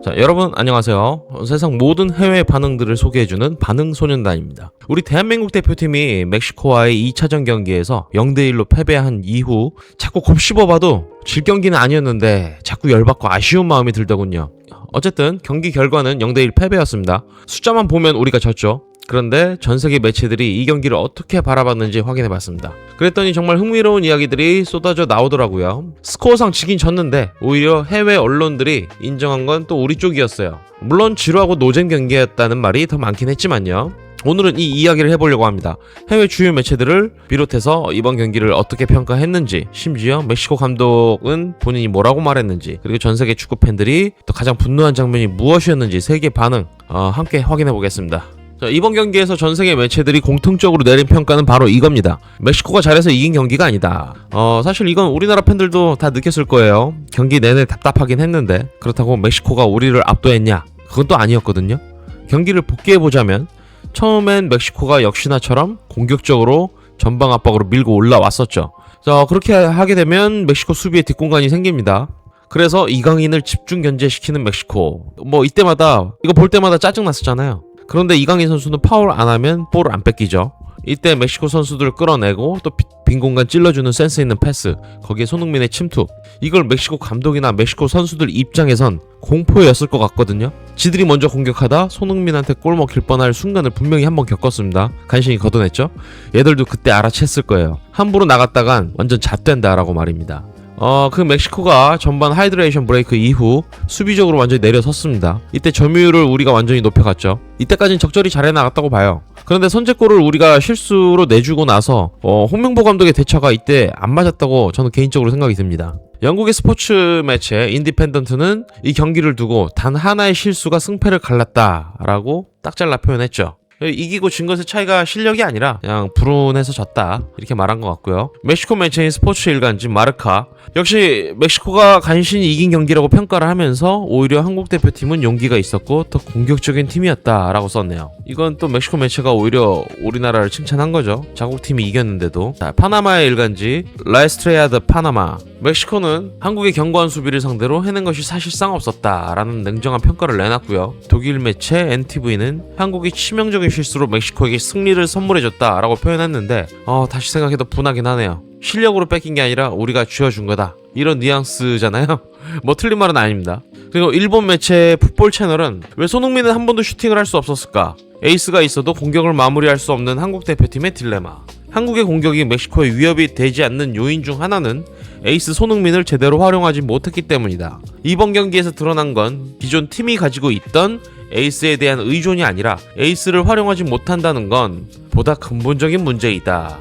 자, 여러분 안녕하세요. 세상 모든 해외 반응들을 소개해주는 반응소년단입니다. 우리 대한민국 대표팀이 멕시코와의 2차전 경기에서 0대1로 패배한 이후 자꾸 곱씹어봐도 질 경기는 아니었는데 자꾸 열받고 아쉬운 마음이 들더군요. 어쨌든 경기 결과는 0대1 패배였습니다. 숫자만 보면 우리가 졌죠. 그런데 전세계 매체들이 이 경기를 어떻게 바라봤는지 확인해봤습니다. 그랬더니 정말 흥미로운 이야기들이 쏟아져 나오더라고요. 스코어상 지긴 졌는데 오히려 해외 언론들이 인정한 건 또 우리 쪽이었어요. 물론 지루하고 노잼 경기였다는 말이 더 많긴 했지만요. 오늘은 이 이야기를 해보려고 합니다. 해외 주요 매체들을 비롯해서 이번 경기를 어떻게 평가했는지, 심지어 멕시코 감독은 본인이 뭐라고 말했는지, 그리고 전세계 축구 팬들이 또 가장 분노한 장면이 무엇이었는지 세계 반응 함께 확인해보겠습니다. 자, 이번 경기에서 전세계 매체들이 공통적으로 내린 평가는 바로 이겁니다. 멕시코가 잘해서 이긴 경기가 아니다. 사실 이건 우리나라 팬들도 다 느꼈을 거예요. 경기 내내 답답하긴 했는데 그렇다고 멕시코가 우리를 압도했냐? 그건 또 아니었거든요. 경기를 복귀해보자면 처음엔 멕시코가 역시나처럼 공격적으로 전방 압박으로 밀고 올라왔었죠. 자, 그렇게 하게 되면 멕시코 수비에 뒷공간이 생깁니다. 그래서 이강인을 집중 견제시키는 멕시코. 이때마다 이거 볼 때마다 짜증났었잖아요. 그런데 이강인 선수는 파울 안 하면 볼을 안 뺏기죠. 이때 멕시코 선수들을 끌어내고 또 빈 공간 찔러주는 센스 있는 패스, 거기에 손흥민의 침투. 이걸 멕시코 감독이나 멕시코 선수들 입장에선 공포였을 것 같거든요. 지들이 먼저 공격하다 손흥민한테 골 먹힐 뻔할 순간을 분명히 한번 겪었습니다. 간신히 걷어냈죠. 얘들도 그때 알아챘을 거예요. 함부로 나갔다간 완전 잣된다라고 말입니다. 그 멕시코가 전반 하이드레이션 브레이크 이후 수비적으로 완전히 내려섰습니다. 이때 점유율을 우리가 완전히 높여갔죠. 이때까지는 적절히 잘 해나갔다고 봐요. 그런데 선제골을 우리가 실수로 내주고 나서 홍명보 감독의 대처가 이때 안 맞았다고 저는 개인적으로 생각이 듭니다. 영국의 스포츠 매체 인디펜던트는 이 경기를 두고 단 하나의 실수가 승패를 갈랐다라고 딱 잘라 표현했죠. 이기고 진 것의 차이가 실력이 아니라 그냥 불운해서 졌다, 이렇게 말한 것 같고요. 멕시코 매체인 스포츠 일간지 마르카 역시 멕시코가 간신히 이긴 경기라고 평가를 하면서 오히려 한국 대표팀은 용기가 있었고 더 공격적인 팀이었다라고 썼네요. 이건 또 멕시코 매체가 오히려 우리나라를 칭찬한 거죠. 자국팀이 이겼는데도. 자, 파나마의 일간지 라에스트레아드 파나마, 멕시코는 한국의 견고한 수비를 상대로 해낸 것이 사실상 없었다라는 냉정한 평가를 내놨고요. 독일 매체 NTV는 한국이 치명적인 실수로 멕시코에게 승리를 선물해줬다라고 표현했는데 다시 생각해도 분하긴 하네요. 실력으로 뺏긴 게 아니라 우리가 쥐어준 거다, 이런 뉘앙스잖아요. 틀린 말은 아닙니다. 그리고 일본 매체 풋볼 채널은 왜 손흥민은 한 번도 슈팅을 할 수 없었을까? 에이스가 있어도 공격을 마무리할 수 없는 한국 대표팀의 딜레마. 한국의 공격이 멕시코에 위협이 되지 않는 요인 중 하나는 에이스 손흥민을 제대로 활용하지 못했기 때문이다. 이번 경기에서 드러난 건 기존 팀이 가지고 있던 에이스에 대한 의존이 아니라 에이스를 활용하지 못한다는 건 보다 근본적인 문제이다.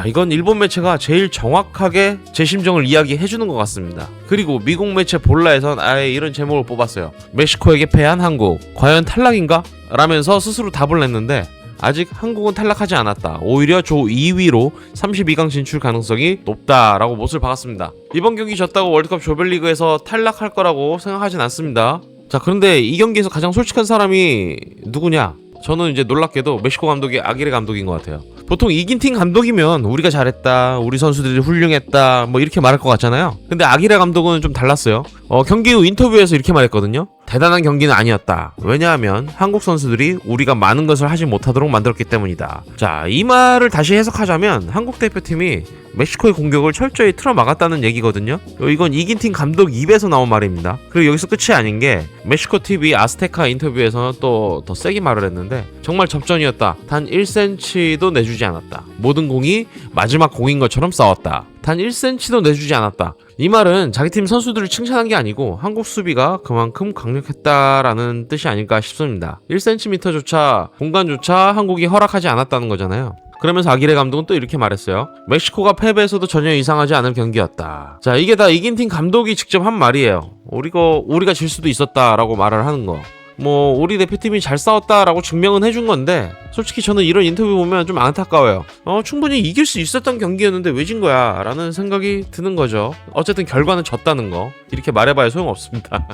이건 일본 매체가 제일 정확하게 제 심정을 이야기해주는 것 같습니다. 그리고 미국 매체 볼라에선 아예 이런 제목을 뽑았어요. 멕시코에게 패한 한국, 과연 탈락인가? 라면서 스스로 답을 냈는데 아직 한국은 탈락하지 않았다. 오히려 조 2위로 32강 진출 가능성이 높다라고 못을 박았습니다. 이번 경기 졌다고 월드컵 조별리그에서 탈락할 거라고 생각하진 않습니다. 자, 그런데 이 경기에서 가장 솔직한 사람이 누구냐? 저는 이제 놀랍게도 멕시코 감독이 아기레 감독인 것 같아요. 보통 이긴 팀 감독이면 우리가 잘했다, 우리 선수들이 훌륭했다, 이렇게 말할 것 같잖아요. 근데 아기레 감독은 좀 달랐어요. 경기 후 인터뷰에서 이렇게 말했거든요. 대단한 경기는 아니었다. 왜냐하면 한국 선수들이 우리가 많은 것을 하지 못하도록 만들었기 때문이다. 자, 이 말을 다시 해석하자면 한국 대표팀이 멕시코의 공격을 철저히 틀어막았다는 얘기거든요. 이건 이긴 팀 감독 입에서 나온 말입니다. 그리고 여기서 끝이 아닌 게 멕시코 TV 아스테카 인터뷰에서는 또 더 세게 말을 했는데 정말 접전이었다. 단 1cm도 내주지 않았다. 모든 공이 마지막 공인 것처럼 싸웠다. 단 1cm도 내주지 않았다. 이 말은 자기 팀 선수들을 칭찬한 게 아니고 한국 수비가 그만큼 강력했다라는 뜻이 아닐까 싶습니다. 1cm조차 공간조차 한국이 허락하지 않았다는 거잖아요. 그러면서 아기레 감독은 또 이렇게 말했어요. 멕시코가 패배해서도 전혀 이상하지 않을 경기였다. 자, 이게 다 이긴 팀 감독이 직접 한 말이에요. 우리가 질 수도 있었다라고 말을 하는 거. 우리 대표팀이 잘 싸웠다라고 증명은 해준 건데 솔직히 저는 이런 인터뷰 보면 좀 안타까워요. 충분히 이길 수 있었던 경기였는데 왜 진 거야? 라는 생각이 드는 거죠. 어쨌든 결과는 졌다는 거. 이렇게 말해봐야 소용없습니다.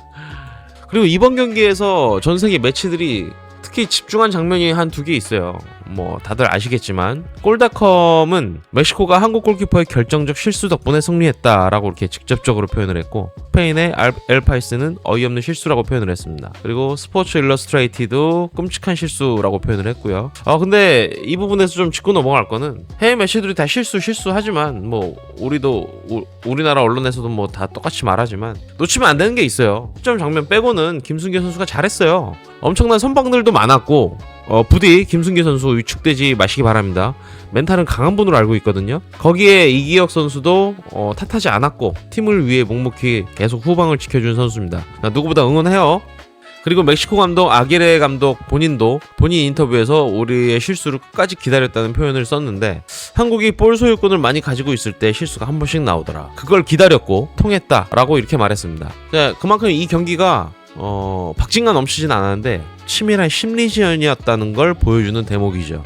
그리고 이번 경기에서 전 세계 매체들이 특히 집중한 장면이 한 두 개 있어요. 뭐 다들 아시겠지만 골닷컴은 멕시코가 한국 골키퍼의 결정적 실수 덕분에 승리했다라고 이렇게 직접적으로 표현을 했고, 스페인의 엘파이스는 어이없는 실수라고 표현을 했습니다. 그리고 스포츠 일러스트레이티도 끔찍한 실수라고 표현을 했고요. 근데 이 부분에서 좀 짚고 넘어갈 거는, 해외 매체들이 다 실수하지만 뭐 우리나라 언론에서도 뭐 다 똑같이 말하지만 놓치면 안 되는 게 있어요. 득점 장면 빼고는 김승규 선수가 잘했어요. 엄청난 선방들도 많았고, 부디 김승규 선수 위축되지 마시기 바랍니다. 멘탈은 강한 분으로 알고 있거든요. 거기에 이기혁 선수도 탓하지 않았고 팀을 위해 묵묵히 계속 후방을 지켜준 선수입니다. 누구보다 응원해요. 그리고 멕시코 감독 아기레 감독 본인도 본인 인터뷰에서 우리의 실수를 끝까지 기다렸다는 표현을 썼는데, 한국이 볼 소유권을 많이 가지고 있을 때 실수가 한 번씩 나오더라. 그걸 기다렸고 통했다라고 이렇게 말했습니다. 그만큼 이 경기가 박진감 넘치진 않았는데 치밀한 심리전이었다는 걸 보여주는 대목이죠.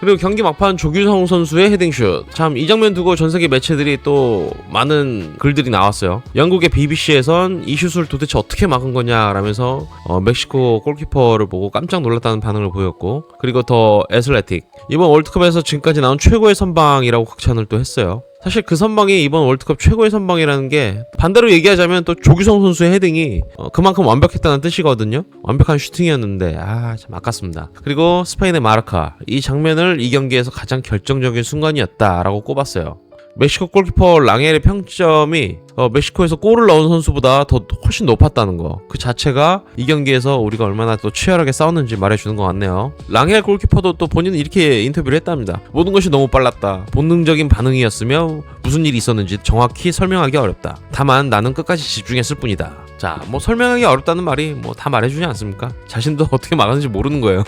그리고 경기 막판 조규성 선수의 헤딩슛, 참 이 장면 두고 전세계 매체들이 또 많은 글들이 나왔어요. 영국의 BBC에선 이 슛을 도대체 어떻게 막은 거냐라면서 멕시코 골키퍼를 보고 깜짝 놀랐다는 반응을 보였고, 그리고 더 애슬레틱, 이번 월드컵에서 지금까지 나온 최고의 선방이라고 극찬을 또 했어요. 사실 그 선방이 이번 월드컵 최고의 선방이라는 게, 반대로 얘기하자면 또 조규성 선수의 헤딩이 그만큼 완벽했다는 뜻이거든요. 완벽한 슈팅이었는데 참 아깝습니다. 그리고 스페인의 마르카, 이 장면을 이 경기에서 가장 결정적인 순간이었다라고 꼽았어요. 멕시코 골키퍼 랑헬의 평점이 멕시코에서 골을 넣은 선수보다 훨씬 높았다는 거, 그 자체가 이 경기에서 우리가 얼마나 또 치열하게 싸웠는지 말해주는 것 같네요. 랑헬 골키퍼도 또 본인은 이렇게 인터뷰를 했답니다. 모든 것이 너무 빨랐다. 본능적인 반응이었으며 무슨 일이 있었는지 정확히 설명하기 어렵다. 다만 나는 끝까지 집중했을 뿐이다. 자, 뭐 설명하기 어렵다는 말이 뭐 다 말해주지 않습니까? 자신도 어떻게 막았는지 모르는 거예요.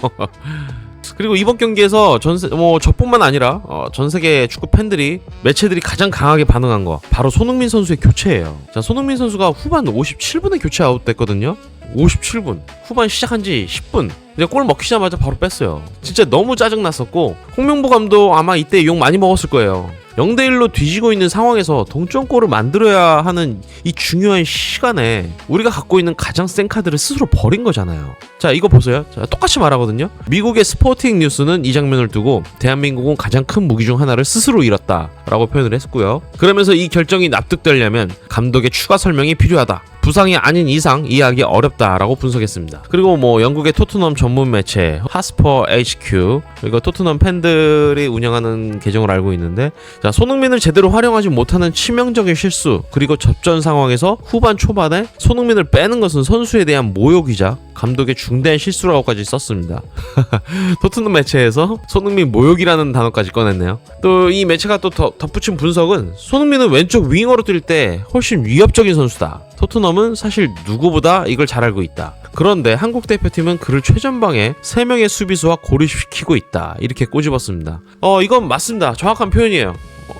그리고 이번 경기에서 저뿐만 아니라 전 세계 축구 팬들이, 매체들이 가장 강하게 반응한 거, 바로 손흥민 선수의 교체예요. 자, 손흥민 선수가 후반 57분에 교체 아웃됐거든요. 57분, 후반 시작한 지 10분, 이제 골 먹히자마자 바로 뺐어요. 진짜 너무 짜증났었고, 홍명보 감독 아마 이때 욕 많이 먹었을 거예요. 0대1로 뒤지고 있는 상황에서 동점골을 만들어야 하는 이 중요한 시간에 우리가 갖고 있는 가장 센 카드를 스스로 버린 거잖아요. 자, 이거 보세요. 자, 똑같이 말하거든요. 미국의 스포팅 뉴스는 이 장면을 두고 대한민국은 가장 큰 무기 중 하나를 스스로 잃었다 라고 표현을 했고요. 그러면서 이 결정이 납득되려면 감독의 추가 설명이 필요하다. 부상이 아닌 이상 이해하기 어렵다라고 분석했습니다. 그리고 뭐 영국의 토트넘 전문 매체 하스퍼 HQ, 그리고 토트넘 팬들이 운영하는 계정을 알고 있는데, 자, 손흥민을 제대로 활용하지 못하는 치명적인 실수, 그리고 접전 상황에서 후반 초반에 손흥민을 빼는 것은 선수에 대한 모욕이자 감독의 중대한 실수라고까지 썼습니다. 토트넘 매체에서 손흥민 모욕이라는 단어까지 꺼냈네요. 또 이 매체가 또 덧붙인 분석은, 손흥민은 왼쪽 윙어로 뛸 때 훨씬 위협적인 선수다. 토트넘은 사실 누구보다 이걸 잘 알고 있다. 그런데 한국 대표팀은 그를 최전방에 3명의 수비수와 고립시키고 있다. 이렇게 꼬집었습니다. 이건 맞습니다. 정확한 표현이에요.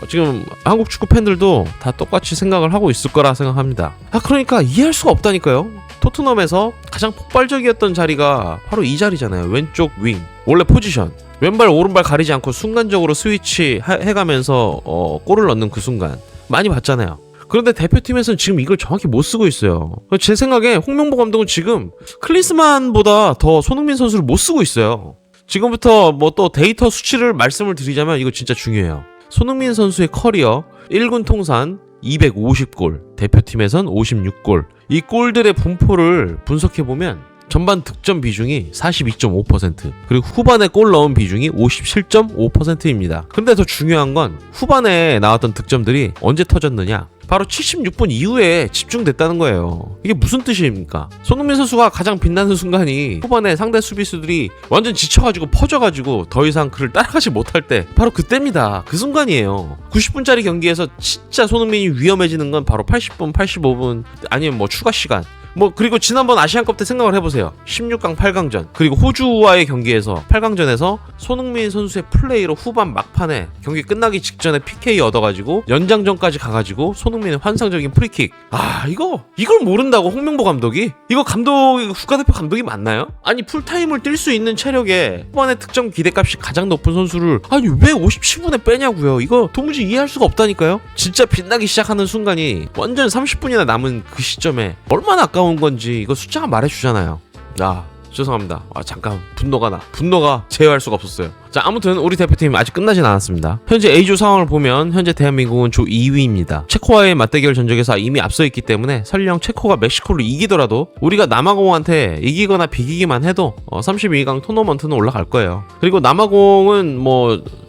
지금 한국 축구 팬들도 다 똑같이 생각을 하고 있을 거라 생각합니다. 그러니까 이해할 수가 없다니까요. 토트넘에서 가장 폭발적이었던 자리가 바로 이 자리잖아요. 왼쪽 윙. 원래 포지션. 왼발 오른발 가리지 않고 순간적으로 스위치 해가면서 골을 넣는 그 순간 많이 봤잖아요. 그런데 대표팀에서는 지금 이걸 정확히 못 쓰고 있어요. 제 생각에 홍명보 감독은 지금 클리스만보다 더 손흥민 선수를 못 쓰고 있어요. 지금부터 뭐 또 데이터 수치를 말씀을 드리자면 이거 진짜 중요해요. 손흥민 선수의 커리어 1군 통산 250골, 대표팀에선 56골. 이 골들의 분포를 분석해보면 전반 득점 비중이 42.5%, 그리고 후반에 골 넣은 비중이 57.5%입니다. 근데 더 중요한 건 후반에 나왔던 득점들이 언제 터졌느냐? 바로 76분 이후에 집중됐다는 거예요. 이게 무슨 뜻입니까? 손흥민 선수가 가장 빛나는 순간이 후반에 상대 수비수들이 완전 지쳐가지고 퍼져가지고 더 이상 그를 따라가지 못할 때, 바로 그때입니다. 그 순간이에요. 90분짜리 경기에서 진짜 손흥민이 위험해지는 건 바로 80분, 85분, 아니면 뭐 추가 시간. 그리고 지난번 아시안컵 때 생각을 해보세요. 16강 8강전, 그리고 호주와의 경기에서 8강전에서 손흥민 선수의 플레이로 후반 막판에 경기 끝나기 직전에 PK 얻어가지고 연장전까지 가가지고 손흥민의 환상적인 프리킥. 이걸 모른다고 홍명보 감독이? 이거 국가대표 감독이 맞나요? 아니, 풀타임을 뛸 수 있는 체력에 후반에 득점 기대값이 가장 높은 선수를 왜 57분에 빼냐고요. 이거 도무지 이해할 수가 없다니까요. 진짜 빛나기 시작하는 순간이 완전 30분이나 남은 그 시점에 얼마나 아까운 건지 이거 숫자가 말해주잖아요. 죄송합니다. 잠깐 분노가 제어할 수가 없었어요. 자, 아무튼 우리 대표팀 아직 끝나진 않았습니다. 현재 A조 상황을 보면 현재 대한민국은 조 2위입니다. 체코와의 맞대결 전적에서 이미 앞서 있기 때문에 설령 체코가 멕시코를 이기더라도 우리가 남아공한테 이기거나 비기기만 해도 32강 토너먼트는 올라갈 거예요. 그리고 남아공은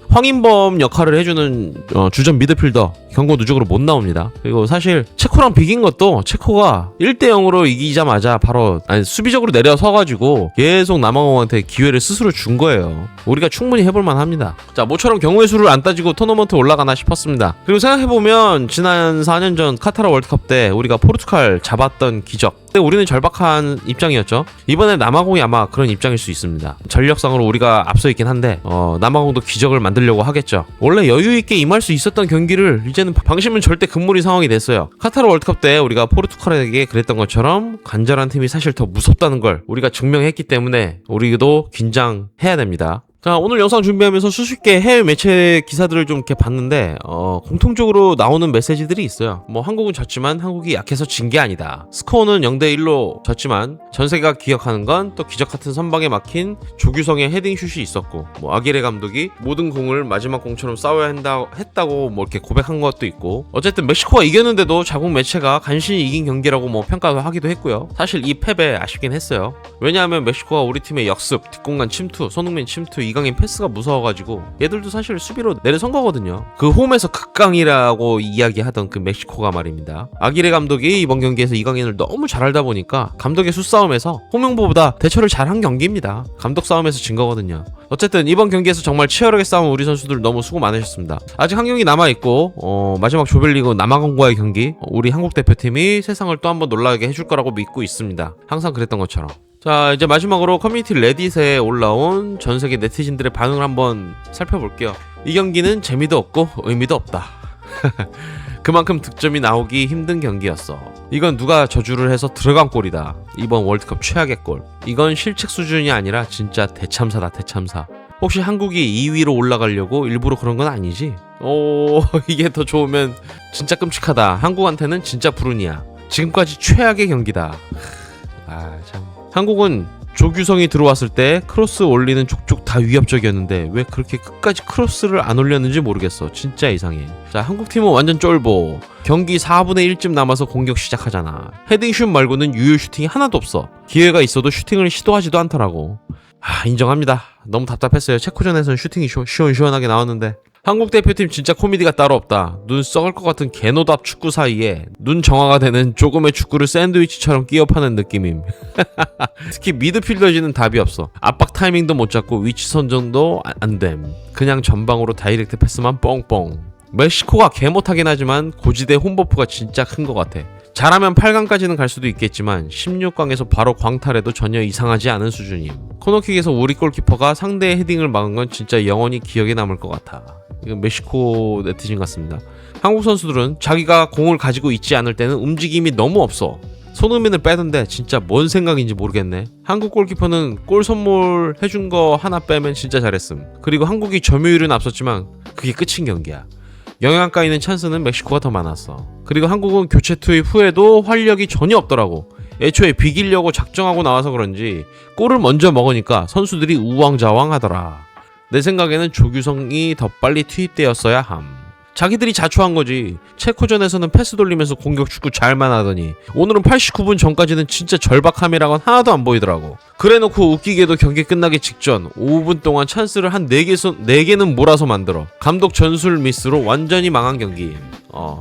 황인범 역할을 해주는 주전 미드필더 경고 누적으로 못 나옵니다. 그리고 사실 체코랑 비긴 것도 체코가 1대0으로 이기자마자 바로 수비적으로 내려서가지고 계속 남아공한테 기회를 스스로 준 거예요. 우리가 충분히 해볼만 합니다. 자, 모처럼 경우의 수를 안 따지고 토너먼트 올라가나 싶었습니다. 그리고 생각해보면 지난 4년 전 카타르 월드컵 때 우리가 포르투갈 잡았던 기적, 그때 우리는 절박한 입장이었죠. 이번에 남아공이 아마 그런 입장일 수 있습니다. 전력상으로 우리가 앞서 있긴 한데 남아공도 기적을 만들려고 하겠죠. 원래 여유있게 임할 수 있었던 경기를 이제는 방심은 절대 금물이 상황이 됐어요. 카타르 월드컵 때 우리가 포르투갈에게 그랬던 것처럼 간절한 팀이 사실 더 무섭다는 걸 우리가 증명했기 때문에 우리도 긴장해야 됩니다. 자, 오늘 영상 준비하면서 수십개 해외 매체 기사들을 좀 이렇게 봤는데 공통적으로 나오는 메시지들이 있어요. 한국은 졌지만 한국이 약해서 진 게 아니다. 스코어는 0대1로 졌지만 전세가 기억하는 건 또 기적 같은 선방에 막힌 조규성의 헤딩슛이 있었고, 아기레 감독이 모든 공을 마지막 공처럼 싸워야 했다고 이렇게 고백한 것도 있고, 어쨌든 멕시코가 이겼는데도 자국 매체가 간신히 이긴 경기라고 평가하기도 했고요. 사실 이 패배 아쉽긴 했어요. 왜냐하면 멕시코가 우리 팀의 역습, 뒷공간 침투, 손흥민 침투, 이강인 패스가 무서워가지고 얘들도 사실 수비로 내려선 거거든요. 그 홈에서 극강이라고 이야기하던 그 멕시코가 말입니다. 아기레 감독이 이번 경기에서 이강인을 너무 잘 알다 보니까 감독의 수싸움에서 홍명보보다 대처를 잘한 경기입니다. 감독 싸움에서 진 거거든요. 어쨌든 이번 경기에서 정말 치열하게 싸운 우리 선수들 너무 수고 많으셨습니다. 아직 한 경기 남아있고 마지막 조별리그 남아공과의 경기, 우리 한국 대표팀이 세상을 또 한번 놀라게 해줄 거라고 믿고 있습니다. 항상 그랬던 것처럼. 자, 이제 마지막으로 커뮤니티 레딧에 올라온 전세계 네티즌들의 반응을 한번 살펴볼게요. 이 경기는 재미도 없고 의미도 없다. 그만큼 득점이 나오기 힘든 경기였어. 이건 누가 저주를 해서 들어간 골이다. 이번 월드컵 최악의 골. 이건 실책 수준이 아니라 진짜 대참사다, 대참사. 혹시 한국이 2위로 올라가려고 일부러 그런 건 아니지? 이게 더 좋으면 진짜 끔찍하다. 한국한테는 진짜 불운이야. 지금까지 최악의 경기다. 참. 한국은 조규성이 들어왔을 때 크로스 올리는 족족 다 위협적이었는데 왜 그렇게 끝까지 크로스를 안 올렸는지 모르겠어. 진짜 이상해. 자, 한국팀은 완전 쫄보. 경기 4분의 1쯤 남아서 공격 시작하잖아. 헤딩슛 말고는 유효 슈팅이 하나도 없어. 기회가 있어도 슈팅을 시도하지도 않더라고. 인정합니다. 너무 답답했어요. 체코전에서는 슈팅이 시원시원하게 나왔는데. 한국 대표팀 진짜 코미디가 따로 없다. 눈 썩을 것 같은 개노답 축구 사이에 눈 정화가 되는 조금의 축구를 샌드위치처럼 끼워 파는 느낌임. 특히 미드필더진은 답이 없어. 압박 타이밍도 못 잡고 위치 선정도 안됨. 그냥 전방으로 다이렉트 패스만 뻥뻥. 멕시코가 개 못하긴 하지만 고지대 홈버프가 진짜 큰 것 같아. 잘하면 8강까지는 갈 수도 있겠지만 16강에서 바로 광탈해도 전혀 이상하지 않은 수준임. 코너킥에서 우리 골키퍼가 상대의 헤딩을 막은 건 진짜 영원히 기억에 남을 것 같아. 이건 멕시코 네티즌 같습니다. 한국 선수들은 자기가 공을 가지고 있지 않을 때는 움직임이 너무 없어. 손흥민을 빼던데 진짜 뭔 생각인지 모르겠네. 한국 골키퍼는 골 선물 해준 거 하나 빼면 진짜 잘했음. 그리고 한국이 점유율은 앞섰지만 그게 끝인 경기야. 영향가 있는 찬스는 멕시코가 더 많았어. 그리고 한국은 교체 투입 후에도 활력이 전혀 없더라고. 애초에 비기려고 작정하고 나와서 그런지 골을 먼저 먹으니까 선수들이 우왕좌왕하더라. 내 생각에는 조규성이 더 빨리 투입되었어야 함. 자기들이 자초한 거지. 체코전에서는 패스 돌리면서 공격 축구 잘만 하더니 오늘은 89분 전까지는 진짜 절박함이라곤 하나도 안 보이더라고. 그래놓고 웃기게도 경기 끝나기 직전 5분 동안 찬스를 한 4개는 몰아서 만들어 감독 전술 미스로 완전히 망한 경기.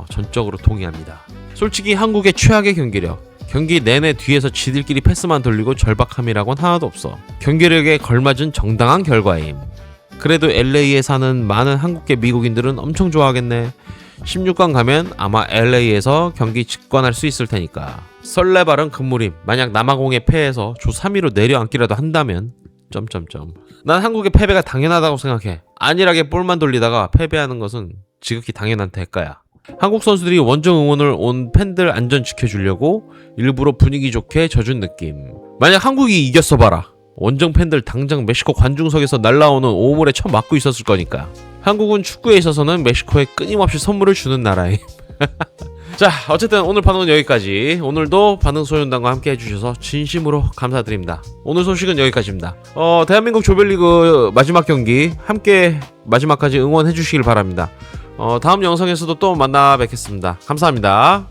전적으로 동의합니다. 솔직히 한국의 최악의 경기력. 경기 내내 뒤에서 지들끼리 패스만 돌리고 절박함이라곤 하나도 없어. 경기력에 걸맞은 정당한 결과임. 그래도 LA에 사는 많은 한국계 미국인들은 엄청 좋아하겠네. 16강 가면 아마 LA에서 경기 직관할 수 있을 테니까. 설레발은 금물임. 만약 남아공에 패해서 조 3위로 내려앉기라도 한다면... 난 한국의 패배가 당연하다고 생각해. 안일하게 볼만 돌리다가 패배하는 것은 지극히 당연한 대가야. 한국 선수들이 원정 응원을 온 팬들 안전 지켜주려고 일부러 분위기 좋게 져준 느낌. 만약 한국이 이겼어 봐라. 원정 팬들 당장 멕시코 관중석에서 날라오는 오물에 처맞고 있었을 거니까. 한국은 축구에 있어서는 멕시코에 끊임없이 선물을 주는 나라임. 자, 어쨌든 오늘 반응은 여기까지. 오늘도 반응소년단과 함께 해주셔서 진심으로 감사드립니다. 오늘 소식은 여기까지입니다. 대한민국 조별리그 마지막 경기 함께 마지막까지 응원해주시길 바랍니다. 다음 영상에서도 또 만나 뵙겠습니다. 감사합니다.